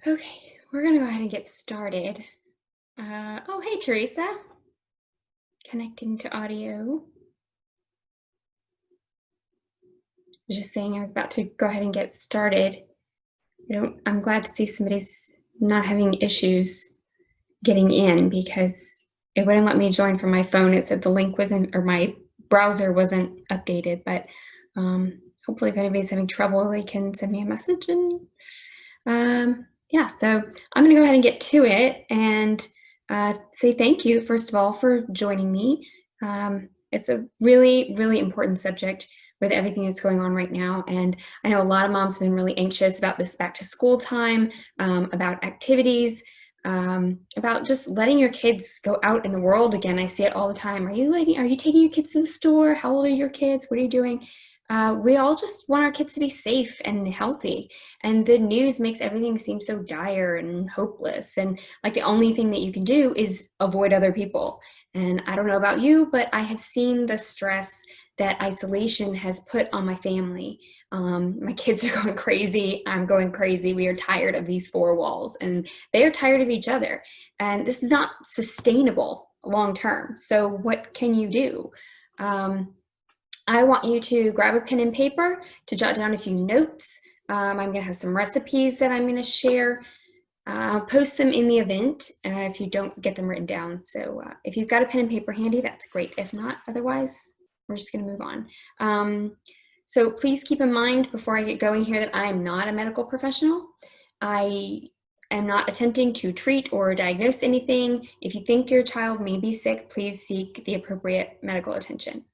Okay, we're gonna go ahead and get started. Oh, hey, Teresa. Connecting to audio. I was just saying I was about to go ahead and get started. I'm glad to see somebody's not having issues getting in because it wouldn't let me join from my phone. It said the link wasn't, or my browser wasn't updated, but hopefully if anybody's having trouble, they can send me a message and yeah, so I'm going to go ahead and get to it and say thank you, first of all, for joining me. It's a really, really important subject with everything that's going on right now. And I know a lot of moms have been really anxious about this back to school time, about activities, about just letting your kids go out in the world again. I see it all the time. Are you taking your kids to the store? How old are your kids? What are you doing? We all just want our kids to be safe and healthy. And the news makes everything seem so dire and hopeless. And like the only thing that you can do is avoid other people. And I don't know about you, but I have seen the stress that isolation has put on my family. My kids are going crazy. I'm going crazy. We are tired of these four walls and they are tired of each other. And this is not sustainable long term. So what can you do? I want you to grab a pen and paper to jot down a few notes. I'm going to have some recipes that I'm going to share. Post them in the event if you don't get them written down. So if you've got a pen and paper handy, that's great. If not, otherwise, we're just going to move on. So please keep in mind before I get going here that I am not a medical professional. I am not attempting to treat or diagnose anything. If you think your child may be sick, please seek the appropriate medical attention.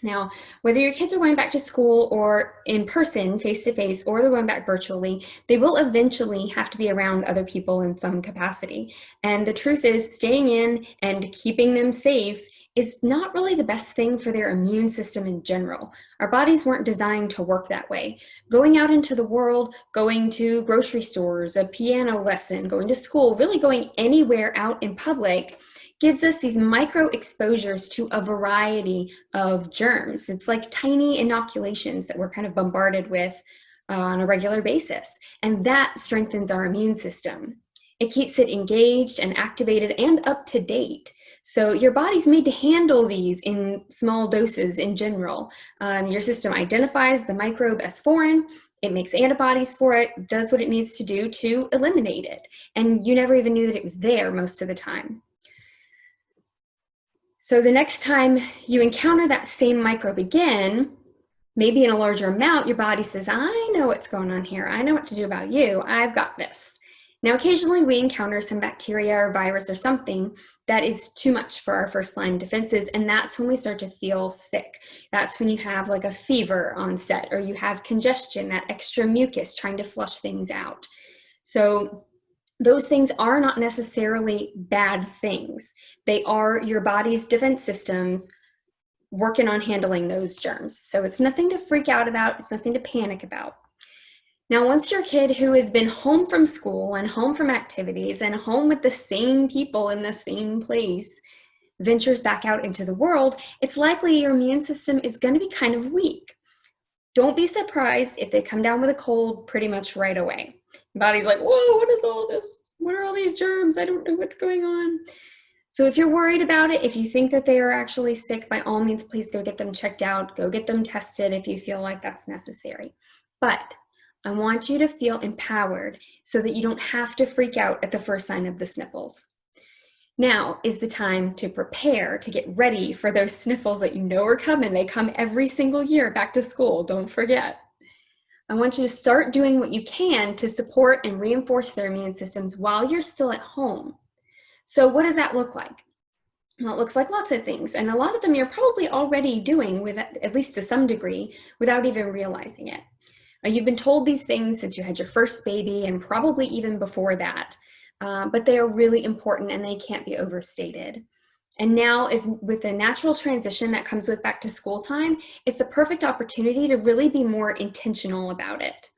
Now, whether your kids are going back to school or in person, face-to-face, or they're going back virtually, they will eventually have to be around other people in some capacity. And the truth is, staying in and keeping them safe is not really the best thing for their immune system in general. Our bodies weren't designed to work that way. Going out into the world, going to grocery stores, a piano lesson, going to school, really going anywhere out in public gives us these micro exposures to a variety of germs. It's like tiny inoculations that we're kind of bombarded with on a regular basis. And that strengthens our immune system. It keeps it engaged and activated and up to date. So your body's made to handle these in small doses in general. Your system identifies the microbe as foreign, it makes antibodies for it, does what it needs to do to eliminate it. And you never even knew that it was there most of the time. So the next time you encounter that same microbe again, maybe in a larger amount, your body says, I know what's going on here. I know what to do about you. I've got this. Now, occasionally we encounter some bacteria or virus or something that is too much for our first line defenses, and that's when we start to feel sick. That's when you have like a fever on set, or you have congestion, that extra mucus trying to flush things out. So those things are not necessarily bad things. They are your body's defense systems working on handling those germs. So it's nothing to freak out about. It's nothing to panic about. Now, once your kid who has been home from school and home from activities and home with the same people in the same place ventures back out into the world, it's likely your immune system is going to be kind of weak. Don't be surprised if they come down with a cold pretty much right away. Your body's like, whoa, what is all this? What are all these germs? I don't know what's going on. So if you're worried about it, if you think that they are actually sick, by all means, please go get them checked out. Go get them tested if you feel like that's necessary. But I want you to feel empowered so that you don't have to freak out at the first sign of the sniffles. Now is the time to prepare, to get ready for those sniffles that you know are coming. They come every single year back to school, don't forget. I want you to start doing what you can to support and reinforce their immune systems while you're still at home. So what does that look like? Well, it looks like lots of things, and a lot of them you're probably already doing, with at least to some degree, without even realizing it. You've been told these things since you had your first baby and probably even before that. But they are really important and they can't be overstated. And now is with the natural transition that comes with back to school time, it's the perfect opportunity to really be more intentional about it.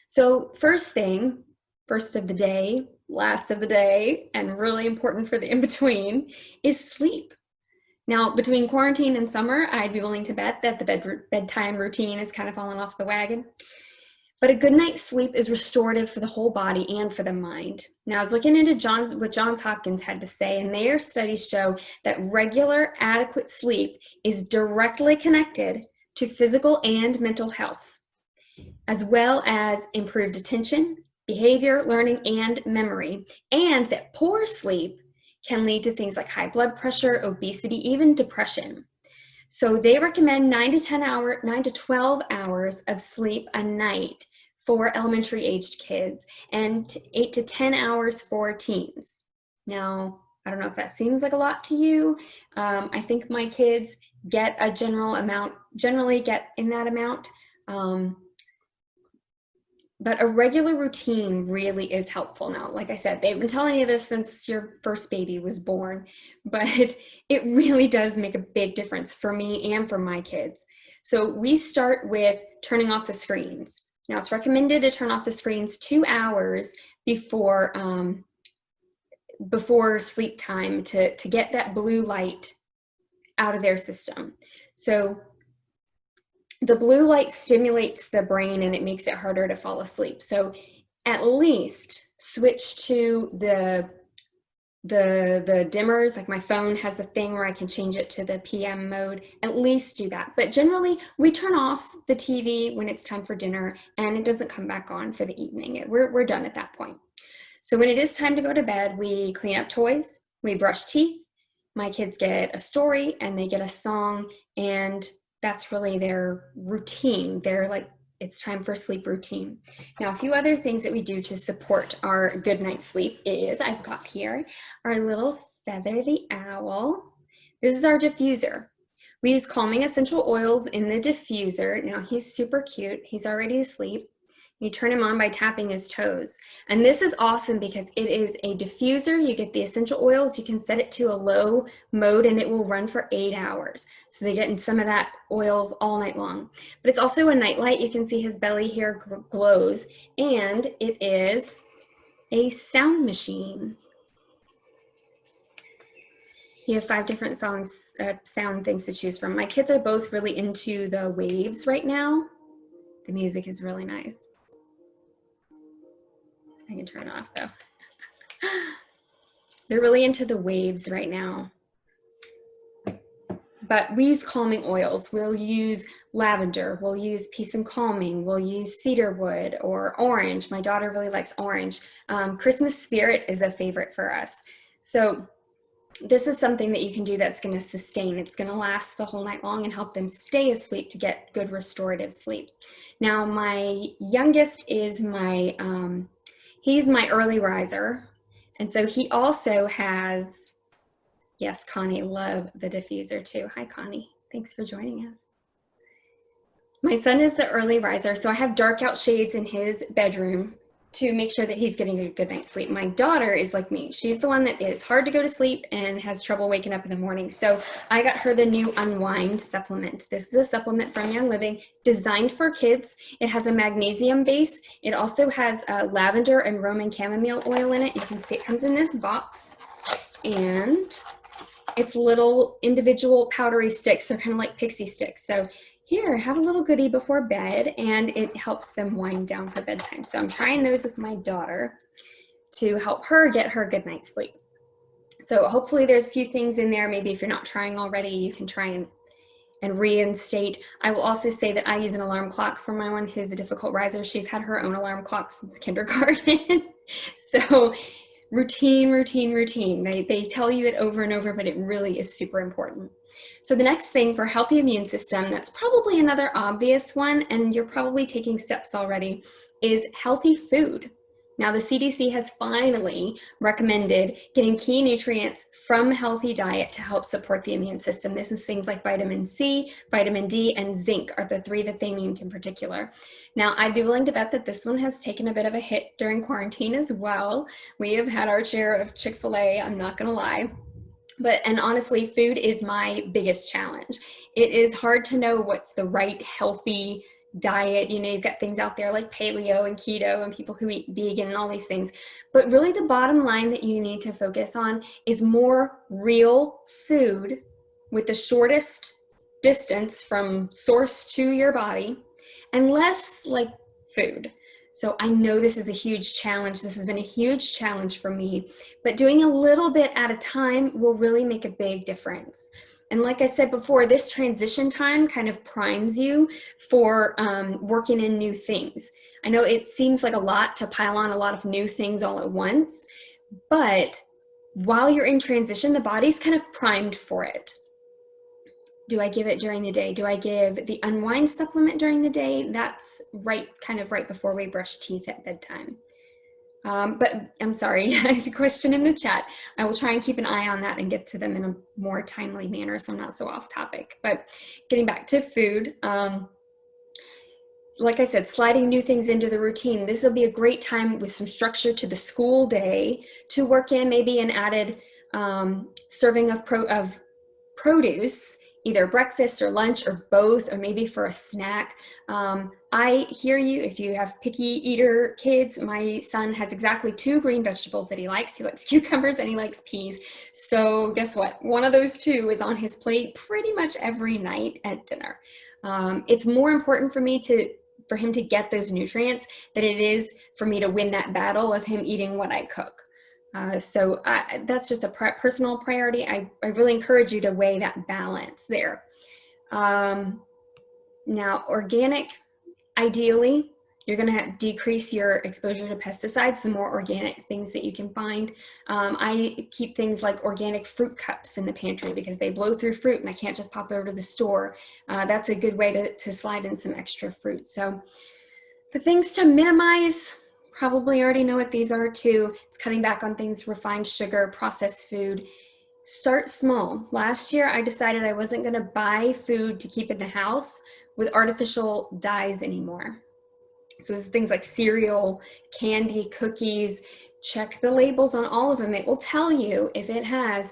So first thing, first of the day, last of the day, and really important for the in-between is sleep. Now, between quarantine and summer, I'd be willing to bet that the bedtime routine is kind of fallen off the wagon. But a good night's sleep is restorative for the whole body and for the mind. Now, I was looking into what Johns Hopkins had to say, and their studies show that regular, adequate sleep is directly connected to physical and mental health, as well as improved attention, behavior, learning, and memory, and that poor sleep can lead to things like high blood pressure, obesity, even depression. So they recommend 9 to 12 hours of sleep a night for elementary aged kids and 8 to 10 hours for teens. Now, I don't know if that seems like a lot to you. I think my kids get a generally get in that amount. But a regular routine really is helpful. Now, like I said, they've been telling you this since your first baby was born, but it really does make a big difference for me and for my kids. So we start with turning off the screens. Now, it's recommended to turn off the screens 2 hours before sleep time to get that blue light out of their system. So the blue light stimulates the brain and it makes it harder to fall asleep. So at least switch to the dimmers. Like my phone has a thing where I can change it to the PM mode. At least do that. But generally, we turn off the TV when it's time for dinner and it doesn't come back on for the evening. We're done at that point. So when it is time to go to bed, we clean up toys, we brush teeth. My kids get a story and they get a song, and that's really their routine. They're like, it's time for sleep routine. Now, a few other things that we do to support our good night's sleep is, I've got here our little Feather the Owl. This is our diffuser. We use calming essential oils in the diffuser. Now, he's super cute. He's already asleep. You turn him on by tapping his toes. And this is awesome because it is a diffuser. You get the essential oils. You can set it to a low mode and it will run for 8 hours. So they get in some of that oils all night long. But it's also a nightlight. You can see his belly here glows. And it is a sound machine. You have 5 different sound things to choose from. My kids are both really into the waves right now. The music is really nice. I can turn it off though. They're really into the waves right now. But we use calming oils. We'll use lavender, we'll use peace and calming, we'll use cedarwood or orange. My daughter really likes orange. Christmas spirit is a favorite for us. So this is something that you can do that's going to sustain. It's going to last the whole night long and help them stay asleep to get good restorative sleep. Now, my youngest is he's my early riser. And so he also has, yes, Connie, love the diffuser too. Hi, Connie. Thanks for joining us. My son is the early riser, so I have dark out shades in his bedroom to make sure that he's getting a good night's sleep. My daughter is like me. She's the one that is hard to go to sleep and has trouble waking up in the morning. So I got her the new Unwind supplement. This is a supplement from Young Living designed for kids. It has a magnesium base. It also has lavender and Roman chamomile oil in it. You can see it comes in this box. And it's little individual powdery sticks. They're kind of like pixie sticks. So here, have a little goodie before bed, and it helps them wind down for bedtime. So I'm trying those with my daughter to help her get her good night's sleep. So hopefully there's a few things in there. Maybe if you're not trying already, you can try and reinstate. I will also say that I use an alarm clock for my one who's a difficult riser. She's had her own alarm clock since kindergarten. So routine. They tell you it over and over, but it really is super important. So the next thing for healthy immune system, that's probably another obvious one, and you're probably taking steps already, is healthy food. Now the CDC has finally recommended getting key nutrients from a healthy diet to help support the immune system. This is things like vitamin C, vitamin D, and zinc are the 3 that they named in particular. Now I'd be willing to bet that this one has taken a bit of a hit during quarantine as well. We have had our share of Chick-fil-A, I'm not gonna lie. And honestly, food is my biggest challenge. It is hard to know what's the right healthy diet. You know, you've got things out there like paleo and keto and people who eat vegan and all these things. But really the bottom line that you need to focus on is more real food with the shortest distance from source to your body and less like food. So I know this is a huge challenge. This has been a huge challenge for me, but doing a little bit at a time will really make a big difference. And like I said before, this transition time kind of primes you for working in new things. I know it seems like a lot to pile on a lot of new things all at once, but while you're in transition, the body's kind of primed for it. Do I give it during the day? Do I give the unwind supplement during the day? That's kind of right before we brush teeth at bedtime. But I'm sorry, I have a question in the chat. I will try and keep an eye on that and get to them in a more timely manner so I'm not so off topic. But getting back to food, like I said, sliding new things into the routine. This will be a great time with some structure to the school day to work in maybe an added serving of produce, either breakfast or lunch or both, or maybe for a snack. I hear you if you have picky eater kids. My son has exactly 2 green vegetables that he likes. He likes cucumbers and he likes peas. So guess what? One of those 2 is on his plate pretty much every night at dinner. It's more important for him to get those nutrients than it is for me to win that battle of him eating what I cook. So that's just a personal priority. I really encourage you to weigh that balance there. Now, organic, ideally, you're going to decrease your exposure to pesticides, the more organic things that you can find. I keep things like organic fruit cups in the pantry because they blow through fruit and I can't just pop over to the store. That's a good way to slide in some extra fruit. So the things to minimize, probably already know what these are too. It's cutting back on things, refined sugar, processed food. Start small. Last year, I decided I wasn't going to buy food to keep in the house with artificial dyes anymore. So this is things like cereal, candy, cookies. Check the labels on all of them. It will tell you if it has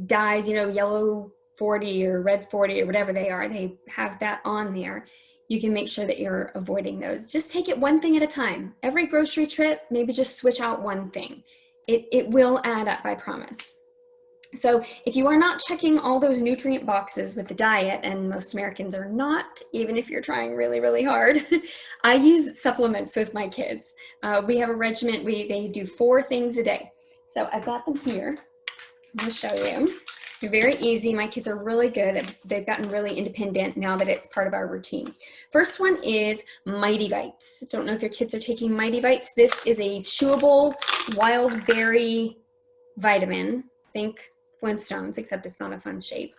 dyes, yellow 40 or red 40 or whatever they are. They have that on there. You can make sure that you're avoiding those. Just take it one thing at a time. Every grocery trip, maybe just switch out one thing. It will add up, I promise. So if you are not checking all those nutrient boxes with the diet, and most Americans are not, even if you're trying really, really hard, I use supplements with my kids. We have a regimen, they do 4 things a day. So I've got them here. I'm gonna show you. They're very easy. My kids are really good. They've gotten really independent now that it's part of our routine. First one is Mighty Bites. Don't know if your kids are taking Mighty Bites. This is a chewable wild berry vitamin. Think Flintstones, except it's not a fun shape.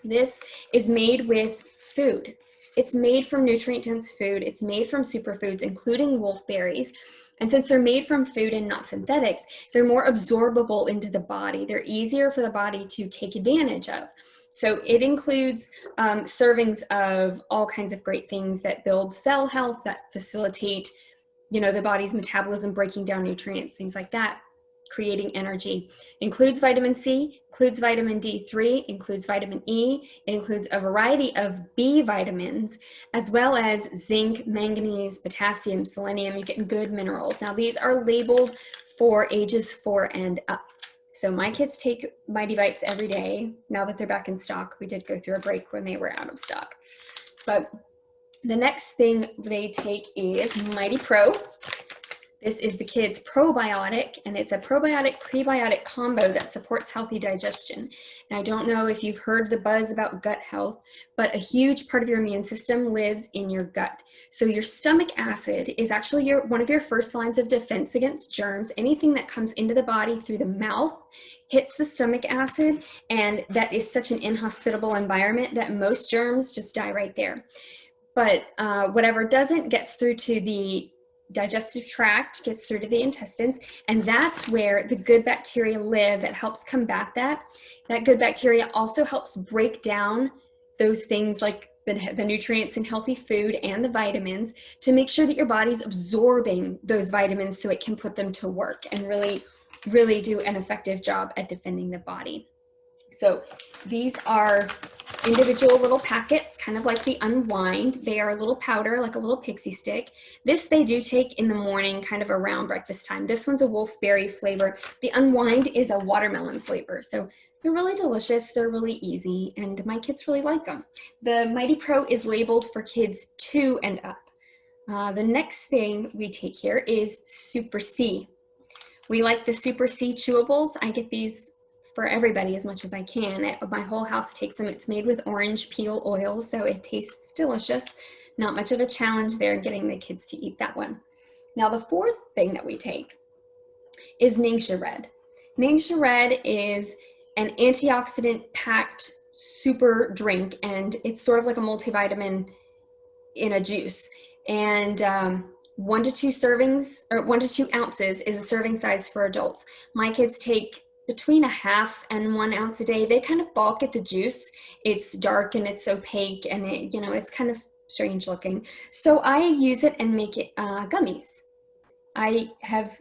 This is made with food. It's made from nutrient-dense food. It's made from superfoods, including wolfberries. And since they're made from food and not synthetics, they're more absorbable into the body. They're easier for the body to take advantage of. So it includes servings of all kinds of great things that build cell health, that facilitate, the body's metabolism, breaking down nutrients, things like that, creating energy. It includes vitamin C, includes vitamin D3, includes vitamin E. It includes a variety of B vitamins, as well as zinc, manganese, potassium, selenium. You get good minerals. Now, these are labeled for ages 4 and up. So my kids take Mighty Bites every day. Now that they're back in stock, we did go through a break when they were out of stock. But the next thing they take is Mighty Pro. This is the kids' probiotic, and it's a probiotic-prebiotic combo that supports healthy digestion. And I don't know if you've heard the buzz about gut health, but a huge part of your immune system lives in your gut. So your stomach acid is actually one of your first lines of defense against germs. Anything that comes into the body through the mouth hits the stomach acid, and that is such an inhospitable environment that most germs just die right there. But whatever doesn't gets through to the digestive tract, gets through to the intestines, and that's where the good bacteria live that helps combat that. That good bacteria also helps break down those things like the nutrients in healthy food and the vitamins to make sure that your body's absorbing those vitamins so it can put them to work and really, really do an effective job at defending the body. So these are individual little packets, kind of like the Unwind. They are a little powder, like a little pixie stick. This they do take in the morning, kind of around breakfast time. This one's a wolfberry flavor. The Unwind is a watermelon flavor. So they're really delicious. They're really easy, and my kids really like them. The Mighty Pro is labeled for kids 2 and up. The next thing we take here is Super C. We like the Super C chewables. I get these for everybody as much as I can. My whole house takes them. It's made with orange peel oil, so it tastes delicious. Not much of a challenge there getting the kids to eat that one. Now the fourth thing that we take is Ningxia Red. Ningxia Red is an antioxidant packed super drink, and it's sort of like a multivitamin in a juice. And 1 to 2 servings, or 1 to 2 ounces is a serving size for adults. My kids take between a half and 1 ounce a day. They kind of balk at the juice. It's dark and it's opaque, and it's kind of strange looking. So I use it and make it gummies. I have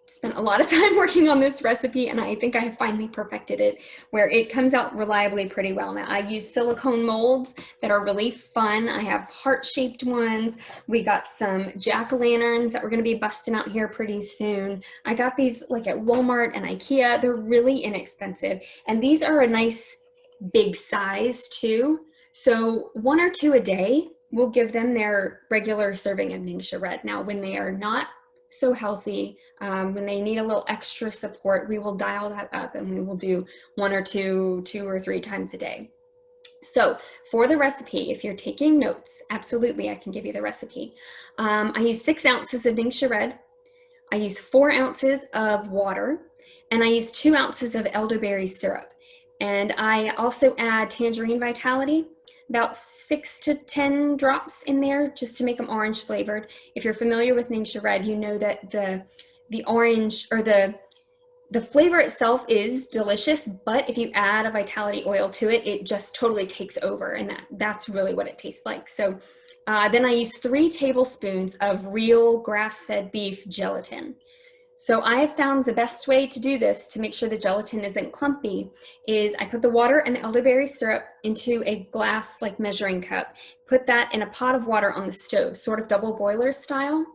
spent a lot of time working on this recipe, and I think I have finally perfected it where it comes out reliably pretty well. Now I use silicone molds that are really fun. I have heart-shaped ones. We got some jack-o'-lanterns that we're going to be busting out here pretty soon. I got these like at Walmart and IKEA. They're really inexpensive, and these are a nice big size too. So 1 or 2 a day will give them their regular serving of Ningxia Red. Now when they are not so healthy, when they need a little extra support, we will dial that up and we will do 1 or 2 or 3 times a day. So for the recipe, if you're taking notes, absolutely, I can give you the recipe. I use 6 ounces of Ningxia Red. I use 4 ounces of water, and I use 2 ounces of elderberry syrup. And I also add Tangerine Vitality, about 6 to 10 drops in there just to make them orange flavored. If you're familiar with Ningxia Red, you know that the orange or the flavor itself is delicious, but if you add a vitality oil to it, it just totally takes over, and that's really what it tastes like. So then I use 3 tablespoons of real grass-fed beef gelatin. So I have found the best way to do this to make sure the gelatin isn't clumpy is I put the water and the elderberry syrup into a glass like measuring cup, put that in a pot of water on the stove, sort of double boiler style.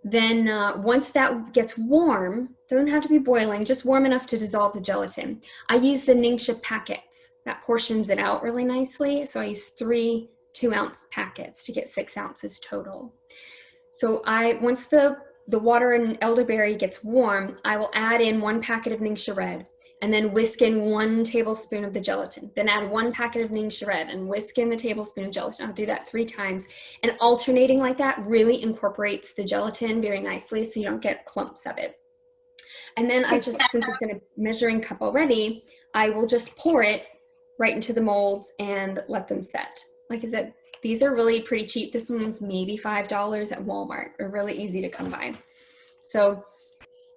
Then once that gets warm, doesn't have to be boiling, just warm enough to dissolve the gelatin. I use the Ningxia packets. That portions it out really nicely. So I use 3 2-ounce packets to get 6 ounces total. So once the water and elderberry gets warm, I will add in 1 packet of Ningxia Red and then whisk in 1 tablespoon of the gelatin. Then add 1 packet of Ningxia Red and whisk in the tablespoon of gelatin. I'll do that 3 times. And alternating like that really incorporates the gelatin very nicely so you don't get clumps of it. And then I just, since it's in a measuring cup already, I will just pour it right into the molds and let them set. Like I said, these are really pretty cheap. This one's maybe $5 at Walmart. They're really easy to come by. So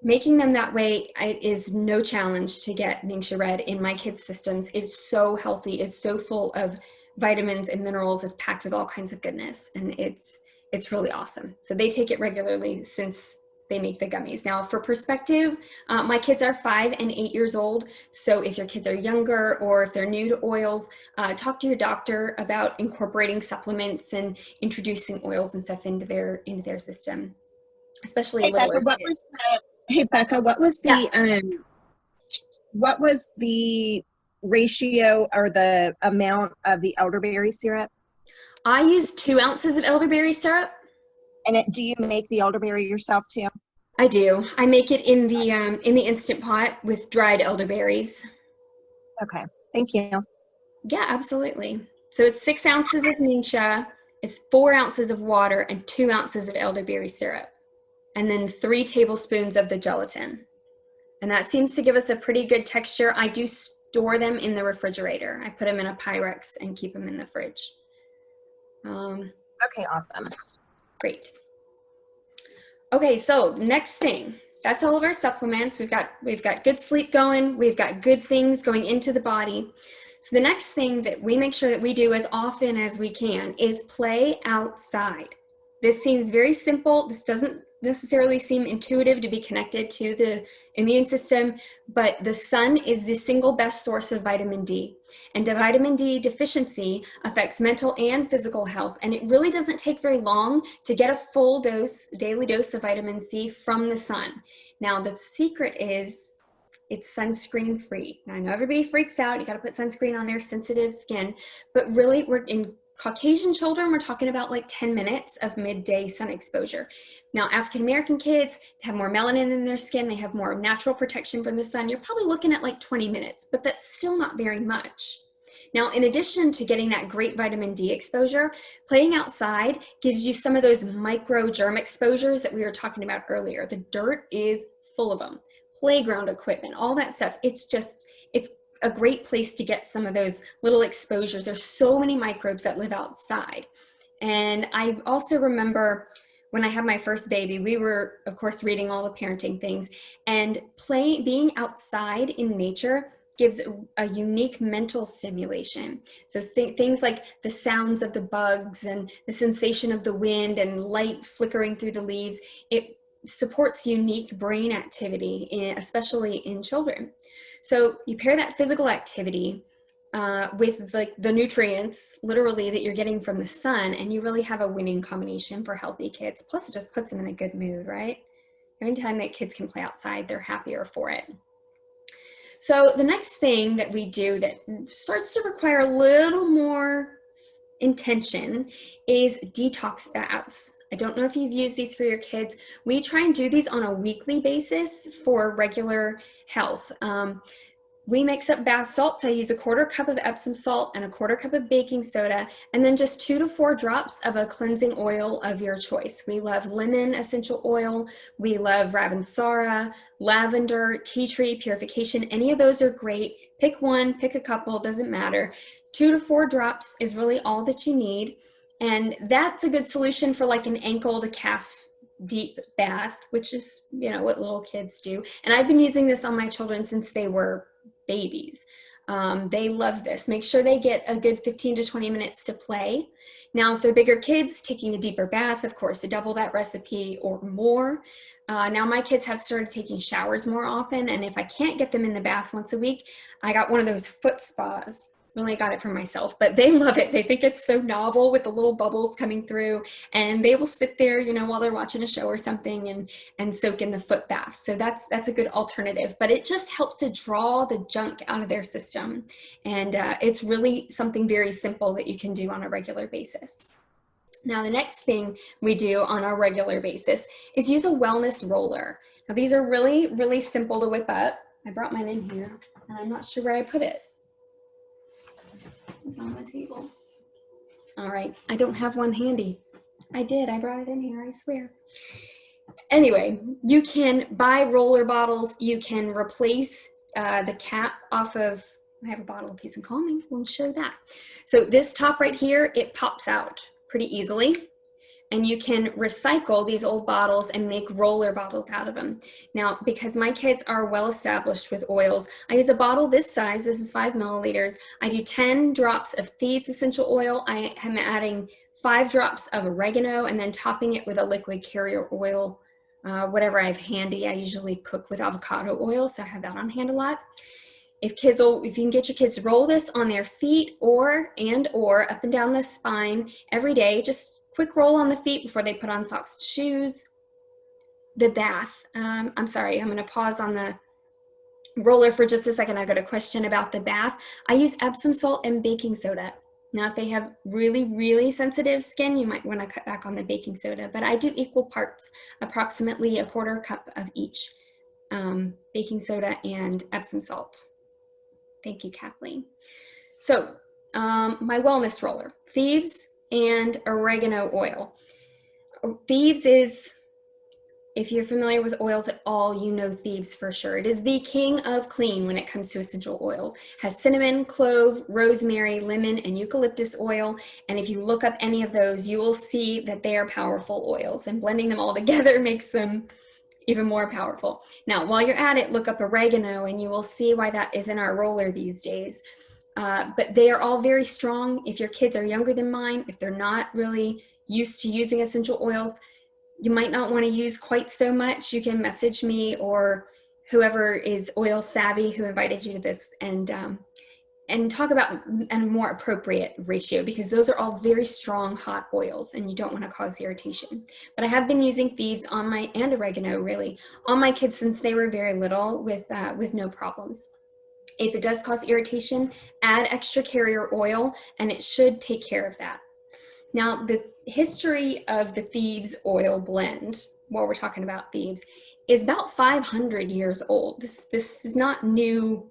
making them that way is no challenge to get Ningxia Red in my kids' systems. It's so healthy. It's so full of vitamins and minerals. It's packed with all kinds of goodness, and it's really awesome. So they take it regularly since they make the gummies. Now for perspective, my kids are 5 and 8 years old. So if your kids are younger or if they're new to oils, talk to your doctor about incorporating supplements and introducing oils and stuff into their system, especially littler kids. Hey Becca, what was the ratio or the amount of the elderberry syrup? I use 2 ounces of elderberry syrup. And do you make the elderberry yourself too? I do. I make it in the Instant Pot with dried elderberries. Okay, thank you. Yeah, absolutely. So it's 6 ounces of Ningxia, it's 4 ounces of water and 2 ounces of elderberry syrup, and then 3 tablespoons of the gelatin. And that seems to give us a pretty good texture. I do store them in the refrigerator. I put them in a Pyrex and keep them in the fridge. Okay, awesome. Great. Okay, so next thing, that's all of our supplements. We've got good sleep going. We've got good things going into the body. So the next thing that we make sure that we do as often as we can is play outside. This seems very simple. This doesn't necessarily seem intuitive to be connected to the immune system, but the sun is the single best source of vitamin D. And the vitamin D deficiency affects mental and physical health. And it really doesn't take very long to get a full daily dose of vitamin C from the sun. Now, the secret is it's sunscreen free. Now, I know everybody freaks out. You got to put sunscreen on their sensitive skin, but really Caucasian children, we're talking about like 10 minutes of midday sun exposure. Now, African American kids have more melanin in their skin, they have more natural protection from the sun. You're probably looking at like 20 minutes, but that's still not very much. Now, in addition to getting that great vitamin D exposure, playing outside gives you some of those micro germ exposures that we were talking about earlier. The dirt is full of them. Playground equipment, all that stuff. It's a great place to get some of those little exposures. There's so many microbes that live outside. And I also remember when I had my first baby, we were, of course, reading all the parenting things, and being outside in nature gives a unique mental stimulation. So things like the sounds of the bugs and the sensation of the wind and light flickering through the leaves, it supports unique brain activity, especially in children. So you pair that physical activity with like the nutrients, literally, that you're getting from the sun, and you really have a winning combination for healthy kids. Plus, it just puts them in a good mood, right? Every time that kids can play outside, they're happier for it. So the next thing that we do that starts to require a little more intention is detox baths. I don't know if you've used these for your kids. We try and do these on a weekly basis for regular health. We mix up bath salts. I use a 1/4 cup of Epsom salt and a 1/4 cup of baking soda, and then just 2 to 4 drops of a cleansing oil of your choice. We love lemon essential oil. We love Ravensara, lavender, tea tree purification. Any of those are great. Pick one, pick a couple, doesn't matter. 2 to 4 drops is really all that you need. And that's a good solution for like an ankle to calf deep bath, which is, what little kids do. And I've been using this on my children since they were babies. They love this. Make sure they get a good 15 to 20 minutes to play. Now, if they're bigger kids, taking a deeper bath, of course, to double that recipe or more. Now my kids have started taking showers more often, and if I can't get them in the bath once a week, I got one of those foot spas. Really got it for myself, but they love it. They think it's so novel with the little bubbles coming through, and they will sit there, while they're watching a show or something and soak in the foot bath. So that's a good alternative, but it just helps to draw the junk out of their system. And it's really something very simple that you can do on a regular basis. Now, the next thing we do on a regular basis is use a wellness roller. Now, these are really, really simple to whip up. I brought mine in here, and I'm not sure where I put it. It's on the table. All right, I don't have one handy. I brought it in here, I swear. Anyway, you can buy roller bottles. You can replace the cap off of, I have a bottle of Peace and Calming, we'll show that. So this top right here, it pops out pretty easily. And you can recycle these old bottles and make roller bottles out of them. Now, because my kids are well established with oils, I use a bottle this size. This is 5 milliliters. I do 10 drops of Thieves essential oil. I am adding 5 drops of oregano and then topping it with a liquid carrier oil, whatever I have handy. I usually cook with avocado oil, so I have that on hand a lot. If you can get your kids to roll this on their feet or up and down the spine every day, just quick roll on the feet before they put on socks and shoes. The bath, I'm sorry, I'm gonna pause on the roller for just a second. I got a question about the bath. I use Epsom salt and baking soda. Now, if they have really, really sensitive skin, you might wanna cut back on the baking soda, but I do equal parts, approximately a 1/4 cup of each, baking soda and Epsom salt. Thank you, Kathleen. So my wellness roller, Thieves and oregano oil. Thieves is, if you're familiar with oils at all, you know Thieves for sure. It is the king of clean when it comes to essential oils. Has cinnamon, clove, rosemary, lemon, and eucalyptus oil. And if you look up any of those, you will see that they are powerful oils, and blending them all together makes them even more powerful. Now, while you're at it, look up oregano and you will see why that is in our roller these days. But they are all very strong. If your kids are younger than mine, if they're not really used to using essential oils, you might not want to use quite so much. You can message me or whoever is oil savvy who invited you to this and talk about a more appropriate ratio, because those are all very strong hot oils and you don't want to cause irritation. But I have been using Thieves and oregano really on my kids since they were very little with no problems. If it does cause irritation, add extra carrier oil and it should take care of that. Now, the history of the Thieves oil blend, while we're talking about Thieves, is about 500 years old. This is not new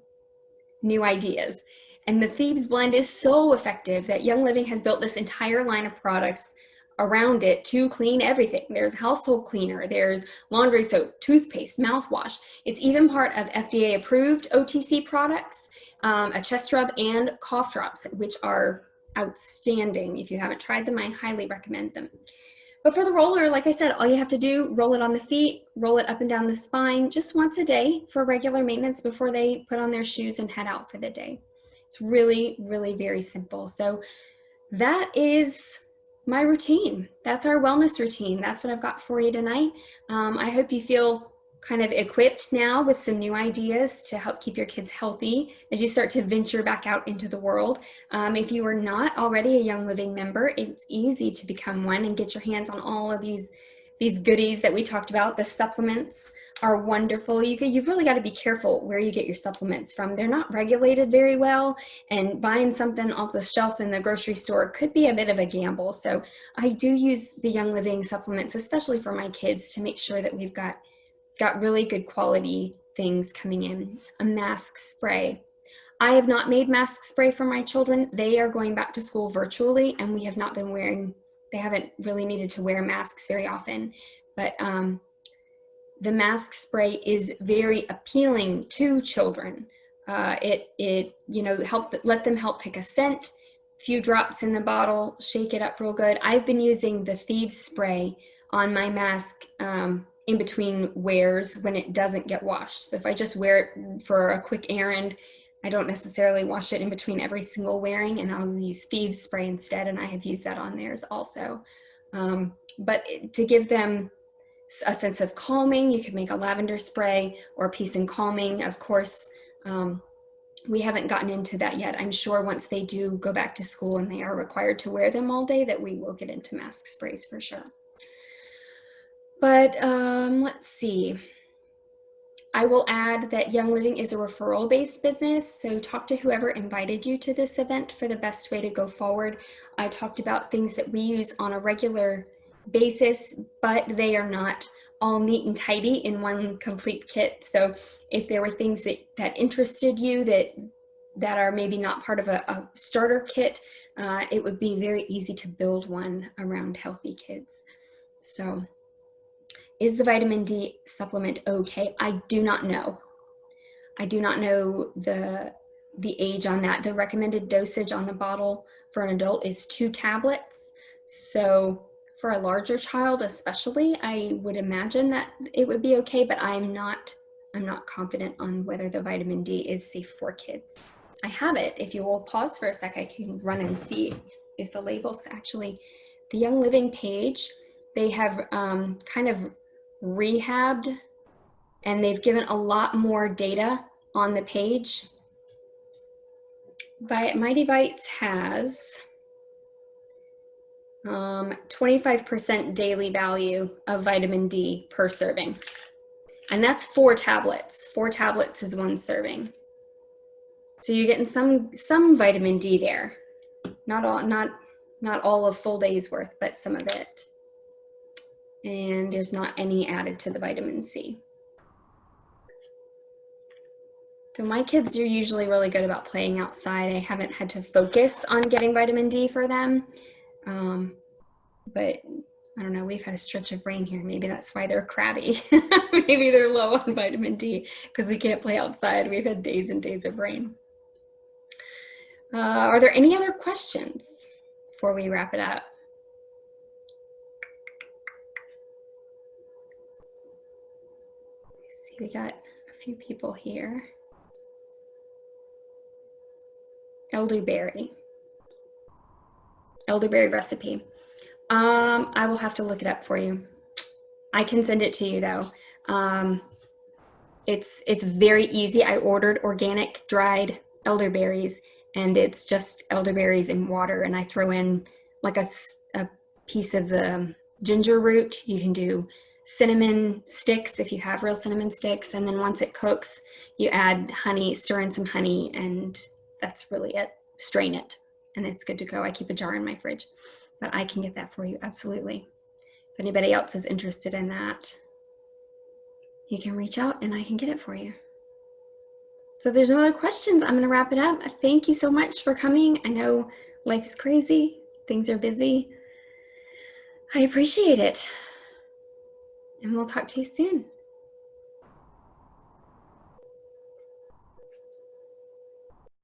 ideas. And the Thieves blend is so effective that Young Living has built this entire line of products around it to clean everything. There's household cleaner, there's laundry soap, toothpaste, mouthwash. It's even part of FDA approved OTC products, a chest rub and cough drops, which are outstanding. If you haven't tried them, I highly recommend them. But for the roller, like I said, all you have to do, roll it on the feet, roll it up and down the spine just once a day for regular maintenance before they put on their shoes and head out for the day. It's really, really very simple. So that is my routine. That's our wellness routine. That's what I've got for you tonight. I hope you feel kind of equipped now with some new ideas to help keep your kids healthy as you start to venture back out into the world. If you are not already a Young Living member, it's easy to become one and get your hands on all of these goodies that we talked about. The supplements are wonderful. You've really got to be careful where you get your supplements from. They're not regulated very well, and buying something off the shelf in the grocery store could be a bit of a gamble. So I do use the Young Living supplements, especially for my kids, to make sure that we've got really good quality things coming in. A mask spray. I have not made mask spray for my children. They are going back to school virtually, and we have not been they haven't really needed to wear masks very often. But the mask spray is very appealing to children. It let them help pick a scent, few drops in the bottle, shake it up real good. I've been using the Thieves spray on my mask in between wears when it doesn't get washed. So if I just wear it for a quick errand, I don't necessarily wash it in between every single wearing, and I'll use Thieves spray instead, and I have used that on theirs also. But to give them a sense of calming, you could make a lavender spray or peace and calming. Of course, we haven't gotten into that yet. I'm sure once they do go back to school and they are required to wear them all day, that we will get into mask sprays for sure. But let's see. I will add that Young Living is a referral-based business, so talk to whoever invited you to this event for the best way to go forward. I talked about things that we use on a regular basis, but they are not all neat and tidy in one complete kit. So if there were things that interested you that are maybe not part of a starter kit, it would be very easy to build one around healthy kids. So is the vitamin D supplement okay? I do not know. I do not know the age on that. The recommended dosage on the bottle for an adult is 2 tablets. So for a larger child especially, I would imagine that it would be okay, but I'm not confident on whether the vitamin D is safe for kids. I have it. If you will pause for a sec, I can run and see if the labels actually, the Young Living page, they have kind of rehabbed, and they've given a lot more data on the page. Mighty Bites has 25% daily value of vitamin D per serving. And that's 4 tablets. 4 tablets is 1 serving. So you're getting some vitamin D there. Not all of full day's worth, but some of it. And there's not any added to the vitamin C. So my kids are usually really good about playing outside. I haven't had to focus on getting vitamin D for them. But I don't know, we've had a stretch of rain here. Maybe that's why they're crabby. Maybe they're low on vitamin D because we can't play outside. We've had days and days of rain. Are there any other questions before we wrap it up? Let's see, we got a few people here. Elderberry recipe. I will have to look it up for you. I can send it to you though. It's very easy. I ordered organic dried elderberries, and it's just elderberries in water, and I throw in like a piece of the ginger root. You can do cinnamon sticks if you have real cinnamon sticks, and then once it cooks, you add honey, stir in some honey, and that's really it. Strain it, and it's good to go. I keep a jar in my fridge. but I can get that for you, absolutely. If anybody else is interested in that, you can reach out and I can get it for you. So if there's no other questions, I'm going to wrap it up. Thank you so much for coming. I know life is crazy. Things are busy. I appreciate it. And we'll talk to you soon.